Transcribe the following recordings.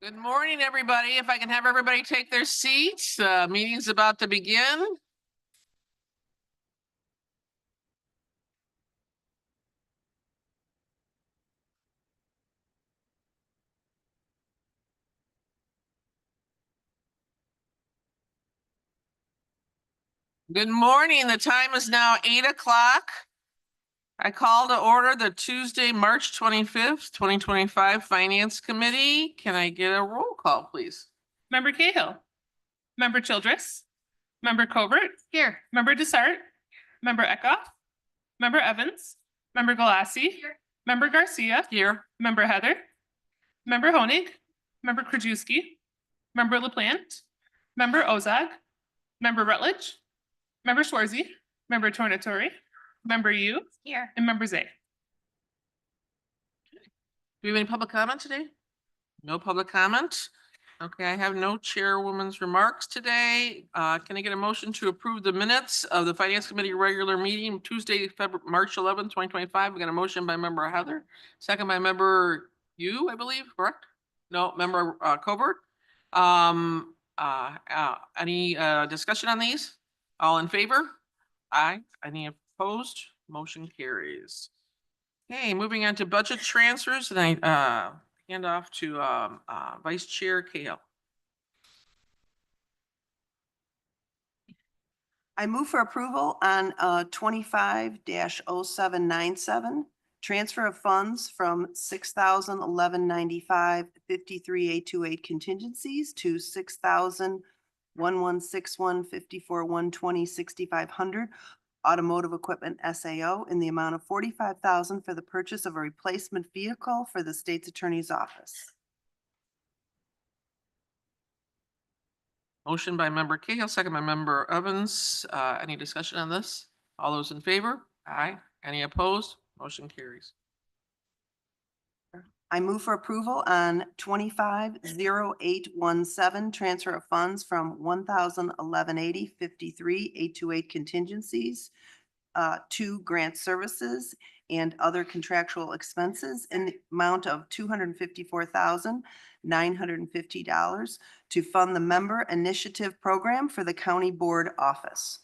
Good morning, everybody. If I can have everybody take their seats, meeting's about to begin. Good morning. The time is now 8 o'clock. I call to order the Tuesday, March 25th, 2025 Finance Committee. Can I get a roll call, please? Member Cahill. Member Childress. Member Covert. Here. Member Desart. Member Eckhoff. Member Evans. Member Galassi. Here. Member Garcia. Here. Member Heather. Member Honig. Member Krajewski. Member LaPlante. Member Ozog. Member Rutledge. Member Schwarzy. Member Tornatori. Member Yu. Here. And Member Zay. Do we have any public comment today? No public comment. Okay, I have no chairwoman's remarks today. Can I get a motion to approve the minutes of the Finance Committee regular meeting Tuesday, March 11th, 2025? We got a motion by member Heather, second by member Yu, I believe, correct? No, member Covert. Any discussion on these? All in favor? Aye. Any opposed? Motion carries. Okay, moving on to budget transfers, and I hand off to Vice Chair Cahill. I move for approval on 25-0797, transfer of funds from 6,011.95 53,828 contingencies to 6,1161 54,120 6,500 automotive equipment SAO in the amount of 45,000 for the purchase of a replacement vehicle for the state's attorney's office. Motion by member Cahill, second by member Evans. Any discussion on this? All those in favor? Aye. Any opposed? Motion carries. I move for approval on 25-0817, transfer of funds from 1,011.80 53,828 contingencies to grant services and other contractual expenses in the amount of $254,950 to fund the member initiative program for the county board office.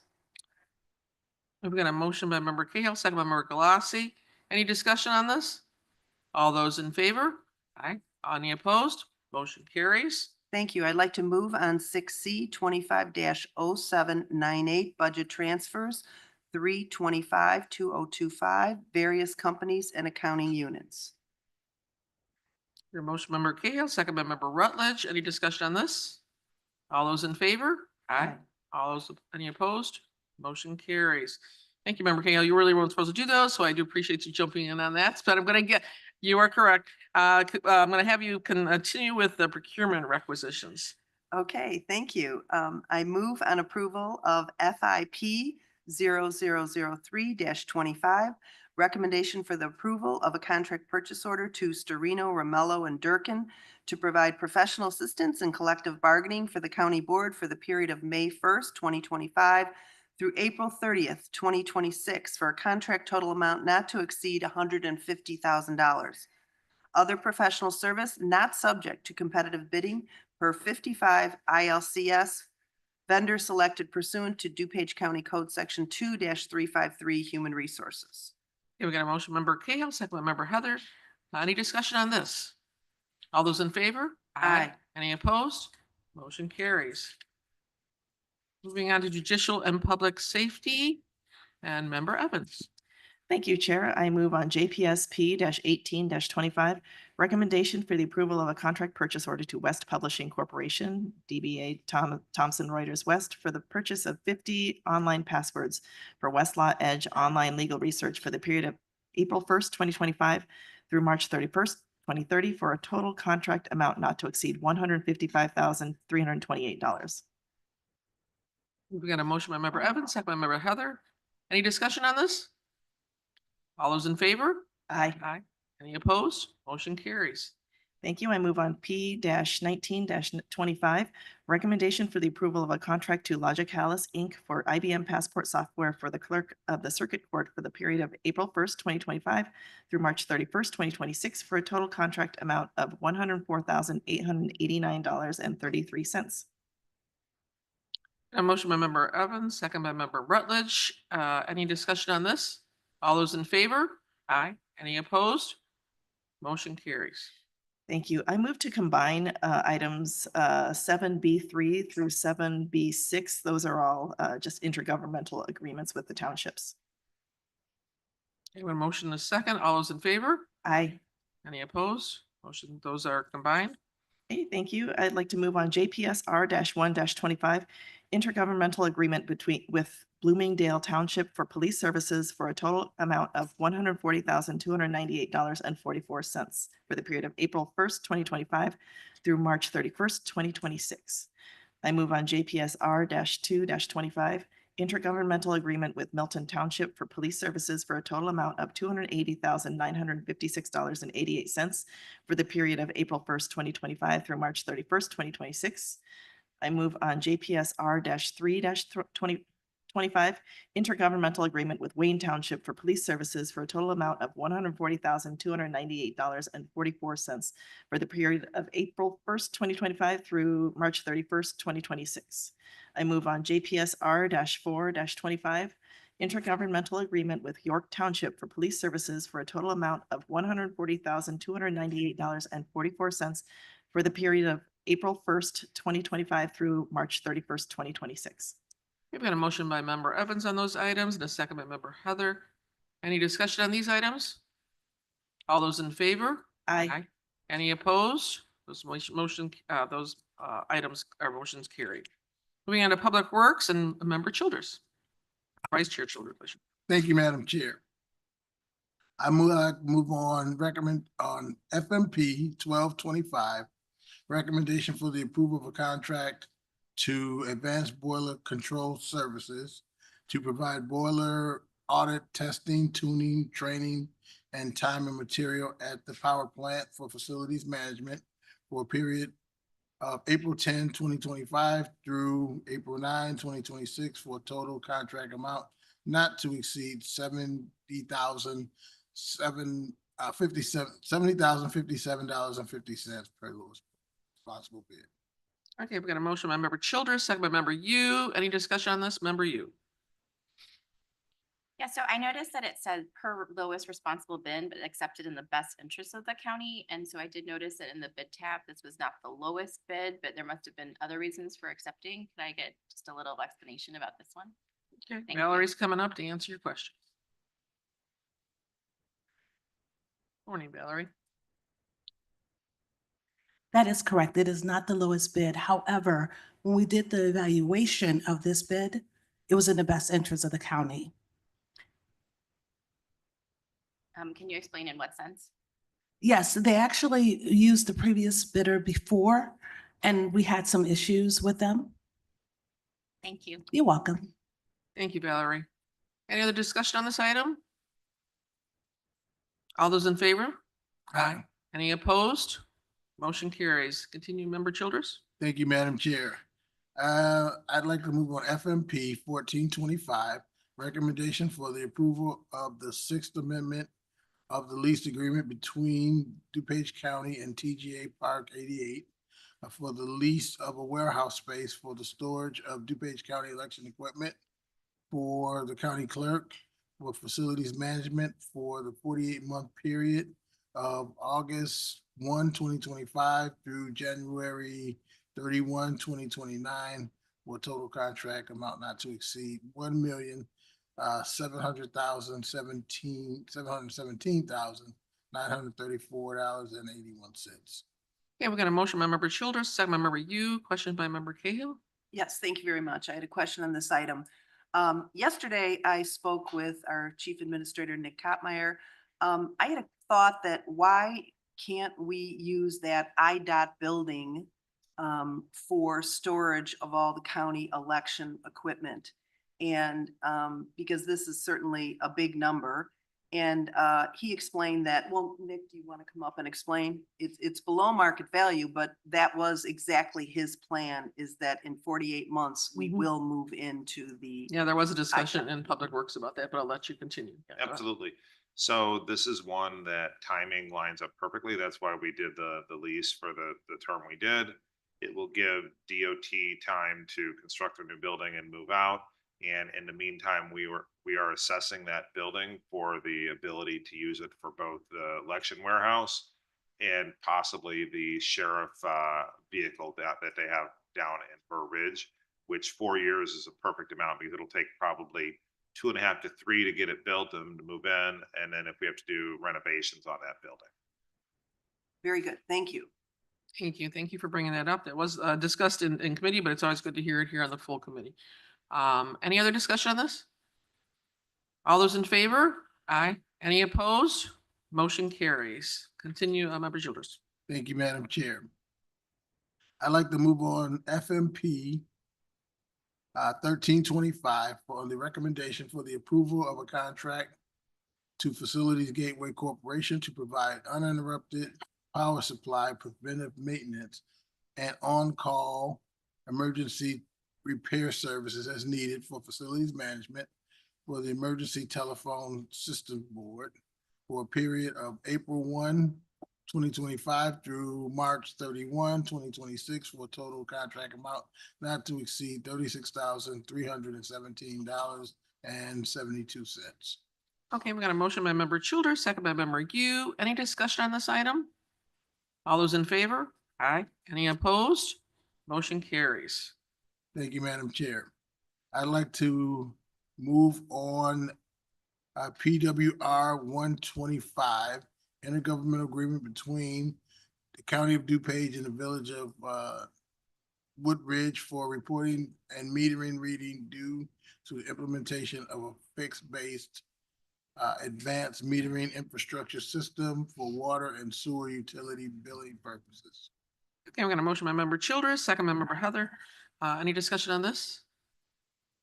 We've got a motion by member Cahill, second by member Galassi. Any discussion on this? All those in favor? Aye. Any opposed? Motion carries. Thank you. I'd like to move on 6C 25-0798, budget transfers, 325-2025, various companies and accounting units. Your motion, member Cahill, second by member Rutledge. Any discussion on this? All those in favor? Aye. All those, any opposed? Motion carries. Thank you, member Cahill. You really weren't supposed to do those, so I do appreciate you jumping in on that, but you are correct. I'm going to have you continue with the procurement requisitions. Okay, thank you. I move on approval of FIP 0003-25, recommendation for the approval of a contract purchase order to Storino, Ramello, and Durkin to provide professional assistance and collective bargaining for the county board for the period of May 1st, 2025 through April 30th, 2026 for a contract total amount not to exceed $150,000. Other professional service not subject to competitive bidding per 55 ILCS, vendor selected pursuant to DuPage County Code Section 2-353 Human Resources. Okay, we got a motion, member Cahill, second by member Heather. Any discussion on this? All those in favor? Aye. Any opposed? Motion carries. Moving on to judicial and public safety, and member Evans. Thank you, Chair. I move on JPSP 18-25, recommendation for the approval of a contract purchase order to West Publishing Corporation, DBA Thomson Reuters West, for the purchase of 50 online passwords for Westlaw Edge online legal research for the period of April 1st, 2025 through March 31st, 2030 for a total contract amount not to exceed $155,328. We got a motion by member Evans, second by member Heather. Any discussion on this? All those in favor? Aye. Aye. Any opposed? Motion carries. Thank you. I move on P-19-25, recommendation for the approval of a contract to Logicalis Inc. for IBM Passport software for the clerk of the circuit court for the period of April 1st, 2025 through March 31st, 2026 for a total contract amount of $104,889.33. A motion by member Evans, second by member Rutledge. Any discussion on this? All those in favor? Aye. Any opposed? Motion carries. Thank you. I move to combine items 7B3 through 7B6. Those are all just intergovernmental agreements with the townships. Anyone motion is second? All those in favor? Aye. Any opposed? Motion, those are combined. Okay, thank you. I'd like to move on JPSR-1-25, intergovernmental agreement with Bloomingdale Township for police services for a total amount of $140,298.44 for the period of April 1st, 2025 through March 31st, 2026. I move on JPSR-2-25, intergovernmental agreement with Milton Township for police services for a total amount of $280,956.88 for the period of April 1st, 2025 through March 31st, 2026. I move on JPSR-3-25, intergovernmental agreement with Wayne Township for police services for a total amount of $140,298.44 for the period of April 1st, 2025 through March 31st, 2026. I move on JPSR-4-25, intergovernmental agreement with York Township for police services for a total amount of $140,298.44 for the period of April 1st, 2025 through March 31st, 2026. We've got a motion by member Evans on those items and a second by member Heather. Any discussion on these items? All those in favor? Aye. Any opposed? Those items are motions carried. Moving on to Public Works and Member Childers. Vice Chair Childers, please. Thank you, Madam Chair. I move on, recommend on FMP 1225, recommendation for the approval of a contract to Advanced Boiler Control Services to provide boiler audit, testing, tuning, training, and time and material at the power plant for facilities management for a period of April 10, 2025 through April 9, 2026 for a total contract amount not to exceed $70,057.50 per lowest possible bid. Okay, we've got a motion by member Childers, second by member Yu. Any discussion on this? Member Yu. Yeah, so I noticed that it said per lowest responsible bid, but accepted in the best interest of the county. And so I did notice that in the bid tab, this was not the lowest bid, but there must have been other reasons for accepting. Can I get just a little explanation about this one? Okay, Thank you. Valerie's coming up to answer your question. Morning, Valerie. That is correct. It is not the lowest bid. However, when we did the evaluation of this bid, it was in the best interest of the county. Can you explain in what sense? Yes, they actually used the previous bidder before, and we had some issues with them. Thank you. You're welcome. Thank you, Valerie. Any other discussion on this item? All those in favor? Aye. Any opposed? Motion carries. Continue, member Childers. Thank you, Madam Chair. I'd like to move on FMP 1425, recommendation for the approval of the Sixth Amendment of the lease agreement between DuPage County and TGA Park 88 for the lease of a warehouse space for the storage of DuPage County election equipment for the county clerk for facilities management for the 48-month period of August 1, 2025 through January 31, 2029 for a total contract amount not to exceed $1,717,934.81. Okay, we got a motion by member Childers, second by member Yu, question by member Cahill. Yes, thank you very much. I had a question on this item. Yesterday, I spoke with our Chief Administrator, Nick Kopmeyer. I had a thought that why can't we use that IDOT building for storage of all the county election equipment? And because this is certainly a big number. And he explained that, well, Nick, do you want to come up and explain? It's below market value, but that was exactly his plan, is that in 48 months, we Mhm. will move into the. Yeah, there was a discussion in Public Works about that, but I'll let you continue. Yeah, go ahead. Absolutely. So this is one that timing lines up perfectly. That's why we did the lease for the term we did. It will give DOT time to construct a new building and move out. And in the meantime, we are assessing that building for the ability to use it for both the election warehouse and possibly the sheriff vehicle that they have down in Burr Ridge, which 4 years is a perfect amount because it'll take probably 2.5 to 3 to get it built and to move in. And then if we have to do renovations on that building. Very good. Thank you. Thank you. Thank you for bringing that up. That was discussed in committee, but it's always good to hear it here on the full committee. Any other discussion on this? All those in favor? Aye. Any opposed? Motion carries. Continue, Member Childers. Thank you, Madam Chair. I'd like to move on FMP 1325 for the recommendation for the approval of a contract to Facilities Gateway Corporation to provide uninterrupted power supply, preventive maintenance, and on-call emergency repair services as needed for facilities management for the Emergency Telephone System Board for a period of April 1, 2025 through March 31, 2026 for a total contract amount not to exceed $36,317.72. Okay, we got a motion by Member Childers, second by Member Yu. Any discussion on this item? All those in favor? Aye. Any opposed? Motion carries. Thank you, Madam Chair. I'd like to move on PWR 125, intergovernmental agreement between the County of DuPage and the Village of Woodridge for reporting and metering reading due to the implementation of a fixed-based advanced metering infrastructure system for water and sewer utility billing purposes. Okay, we got a motion by Member Childers, second by Member Heather. Any discussion on this?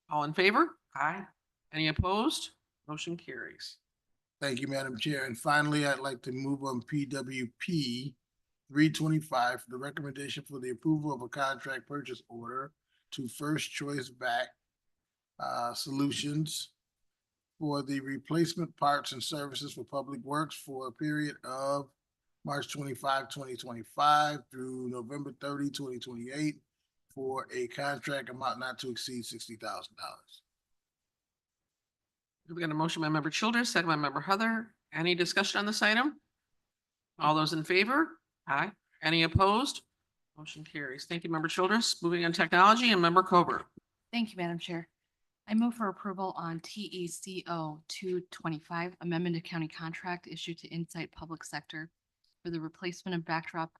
All in favor? Aye. Any opposed? Motion carries. Thank you, Madam Chair. And finally, I'd like to move on PWP 325 for the recommendation for the approval of a contract purchase order to First Choice Back Solutions for the replacement parts and services for Public Works for a period of March 25, 2025 through November 30, 2028 for a contract amount not to exceed $60,000. We got a motion by Member Childers, second by Member Heather. Any discussion on this item? All those in favor? Aye. Any opposed? Motion carries. Thank you, Member Childers. Moving on technology and Member Covert. Thank you, Madam Chair. I move for approval on TECO 225, amendment to county contract issued to Insight Public Sector for the replacement of backup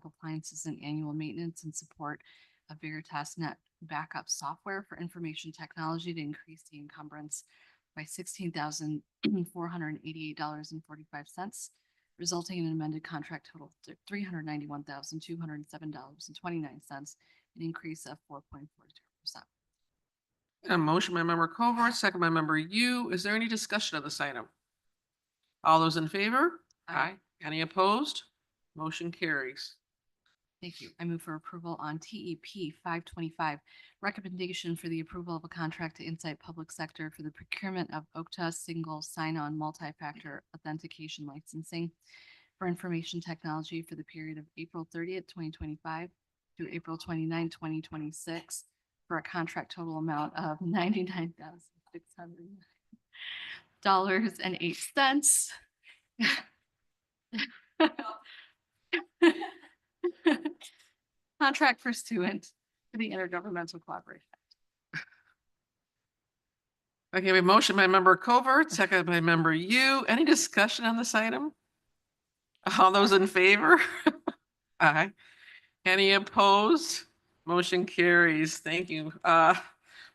appliances and annual maintenance and support of Veritas Net backup software for information technology to increase the encumbrance by $16,488.45, resulting in an amended contract total of $391,207.29, an increase of 4.42%. A motion by Member Covert, second by Member Yu. Is there any discussion of this item? All those in favor? Aye. Any opposed? Motion carries. Thank you. I move for approval on TEP 525, recommendation for the approval of a contract to Insight Public Sector for the procurement of Okta single sign-on multi-factor authentication licensing for information technology for the period of April 30th, 2025 through April 29, 2026 for a contract total amount of $99,600.08. Contract pursuant to the Intergovernmental Cooperation. Okay, we have a motion by Member Covert, second by Member Yu. Any discussion on this item? All those in favor? Aye. Any opposed? Motion carries. Thank you.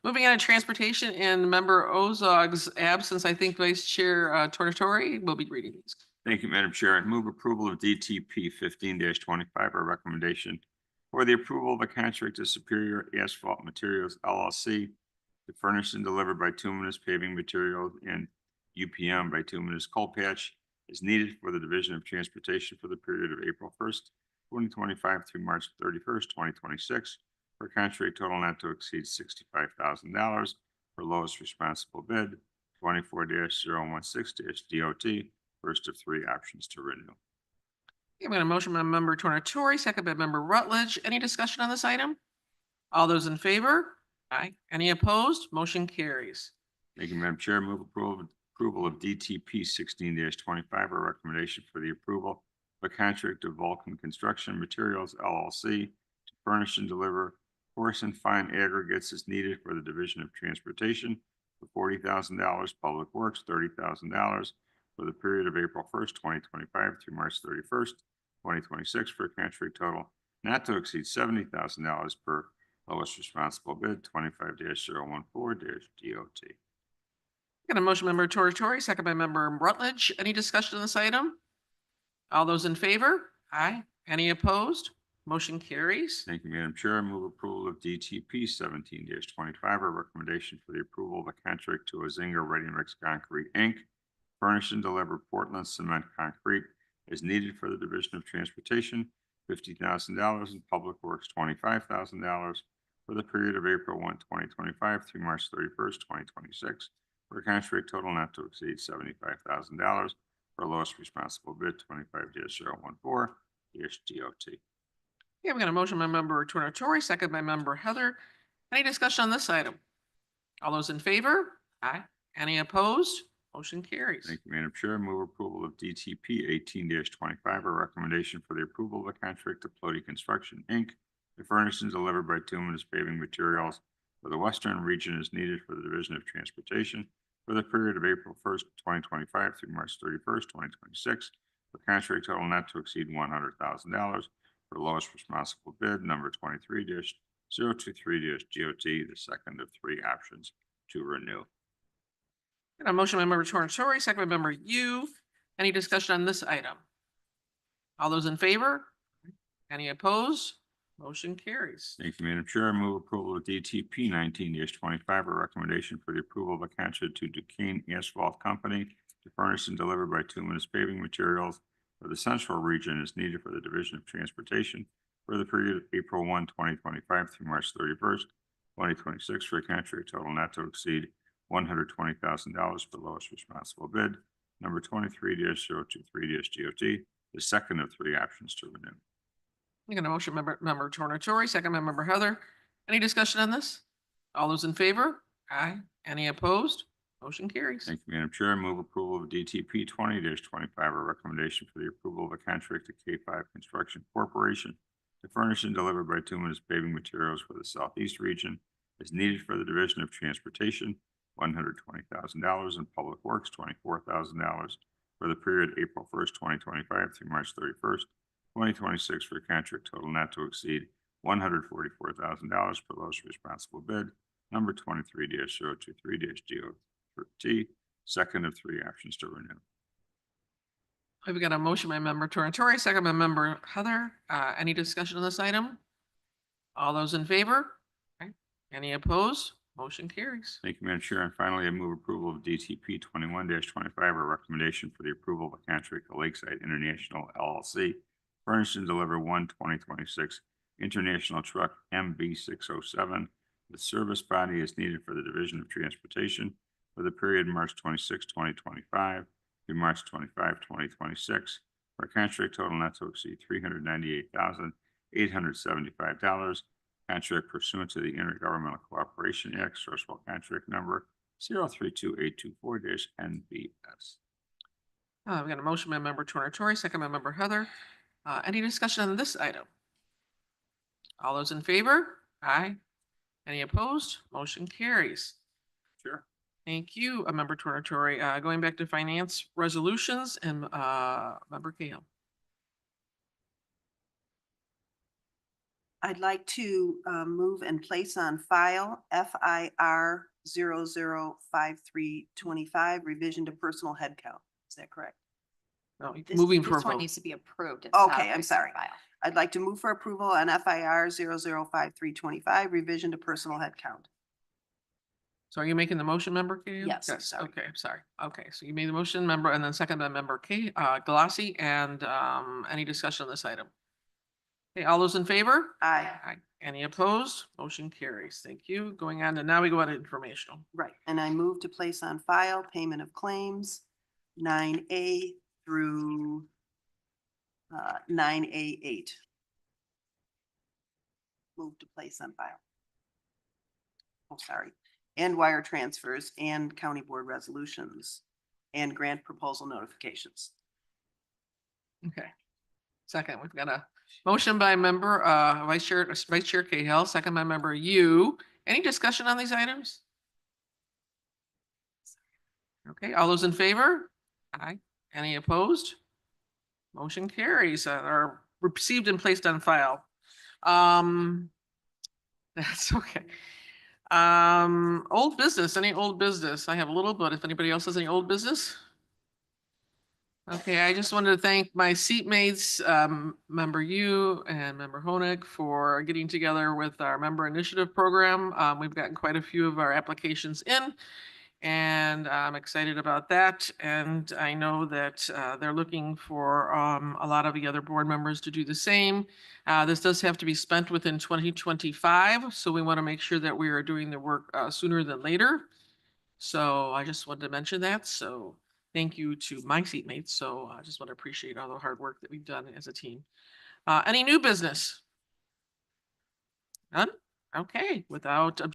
Moving on to transportation and Member Ozog's absence, I think Vice Chair Tornatori will be reading these. Thank you, Madam Chair. I move approval of DTP 15-25, a recommendation for the approval of a contract to Superior Asphalt Materials LLC to furnish and deliver bituminous paving materials and UPM bituminous coal patch is needed for the Division of Transportation for the period of April 1st, 2025 through March 31st, 2026, for a contract total not to exceed $65,000 for lowest responsible bid, 24-016-DOT, first of three options to renew. I'm going to motion by member Tornatori, second by member Rutledge. Any discussion on this item? All those in favor? Aye. Any opposed? Motion carries. Thank you, Madam Chair. Move approval of DTP 16-25, a recommendation for the approval of a contract of Vulcan Construction Materials LLC to furnish and deliver coarse and fine aggregates as needed for the Division of Transportation for $40,000, Public Works $30,000 for the period of April 1st, 2025 through March 31st, 2026, for a contract total not to exceed $70,000 per lowest responsible bid, 25-014-DOT. Got a motion member Tornatori, second by member Rutledge. Any discussion on this item? All those in favor? Aye. Any opposed? Motion carries. Thank you, Madam Chair. I move approval of DTP 17-25, a recommendation for the approval of a contract to Azinga Ready Mix Concrete, Inc., furnish and deliver Portland cement concrete as needed for the Division of Transportation, $50,000, and Public Works $25,000 for the period of April 1, 2025 through March 31st, 2026, for a contract total not to exceed $75,000 for lowest responsible bid, 25-014-DOT. Okay, we got a motion by member Tornatori, second by member Heather. Any discussion on this item? All those in favor? Aye. Any opposed? Motion carries. Thank you, Madam Chair. Move approval of DTP 18-25, a recommendation for the approval of a contract to Plody Construction, Inc., to furnish and deliver bituminous paving materials for the western region as needed for the Division of Transportation for the period of April 1st, 2025 through March 31st, 2026, for contract total not to exceed $100,000 for lowest responsible bid, number 23-023-GOT, the second of three options to renew. Got a motion by member Tornatori, second by member Yu. Any discussion on this item? All those in favor? Any opposed? Motion carries. Thank you, Madam Chair. I move approval of DTP 19-25, a recommendation for the approval of a contract to Duquesne Asphalt Company to furnish and deliver bituminous paving materials for the central region as needed for the Division of Transportation for the period of April 1, 2025 through March 31st, 2026, for a contract total not to exceed $120,000 for lowest responsible bid, number 23-023-GOT, the second of three options to renew. I got a motion member Tornatori, second by member Heather. Any discussion on this? All those in favor? Aye. Any opposed? Motion carries. Thank you, Madam Chair. I move approval of DTP 20-25, a recommendation for the approval of a contract to K5 Construction Corporation to furnish and deliver bituminous paving materials for the southeast region as needed for the Division of Transportation, $120,000, and Public Works $24,000 for the period April 1st, 2025 through March 31st, 2026, for a contract total not to exceed $144,000 for lowest responsible bid, number 23-023-GOT, second of three options to renew. We've got a motion by member Tornatori, second by member Heather. Any discussion on this item? All those in favor? Okay. Any opposed? Motion carries. Thank you, Madam Chair. And finally, I move approval of DTP 21-25, a recommendation for the approval of a contract to Lakeside International LLC, furnish and deliver 2026 International Truck MB607 with service body as needed for the Division of Transportation for the period March 26, 2025 through March 25, 2026, for a contract total not to exceed $398,875. Contract pursuant to the Intergovernmental Cooperation Act, Sourcewell Contract Number 032824-NBS. We've got a motion by member Tornatori, second by member Heather. Any discussion on this item? All those in favor? Aye. Any opposed? Motion carries. Sure. Thank you, member Tornatori. Going back to finance resolutions and member Cahill. I'd like to move and place on file FIR 005325, revision to personal head count. Is that correct? No, This- moving for a This one vote. needs to be approved. It's not Okay, I'm placed sorry. on file. I'd like to move for approval on FIR 005325, revision to personal head count. So are you making the motion, member Cahill? Yes, sorry. Okay, I'm sorry. Okay, so you made the motion, member, and then second by member Galassi, and any discussion on this item? Okay, all those in favor? Aye. Aye. Any opposed? Motion carries. Thank you. Going on to, now we go on to informational. Right, and I move to place on file payment of claims 9A through 9A8. Move to place on file. Oh, sorry, and wire transfers and county board resolutions and grant proposal notifications. Okay. Second, we've got a motion by member, Vice Chair Cahill, second by member Yu. Any discussion on these items? Okay, all those in favor? Aye. Any opposed? Motion carries, are received and placed on file. That's okay. Old business, any old business? I have a little, but if anybody else has any old business? Okay, I just wanted to thank my seatmates, member Yu and member Honig, for getting together with our member initiative program. We've gotten quite a few of our applications in, and I'm excited about that. And I know that they're looking for a lot of the other board members to do the same. This does have to be spent within 2025, so we want to make sure that we are doing the work sooner than later. So I just wanted to mention that. So thank you to my seatmates. So I just want to appreciate all the hard work that we've done as a team. Any new business? None? Okay, without